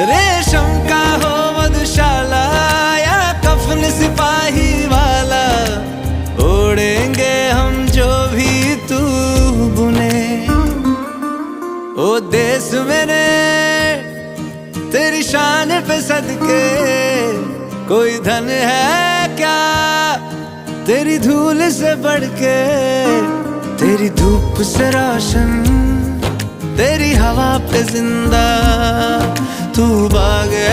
रेशम का हो मधुशाला या कफन सिपाही वाला, ओढ़ेंगे हम जो भी तू बुने। ओ देश मेरे तेरी शान पे सदके, कोई धन है क्या तेरी धूल से बढ़ के। तेरी धूप से रोशन, तेरी हवा पे जिंदा, तू बाग है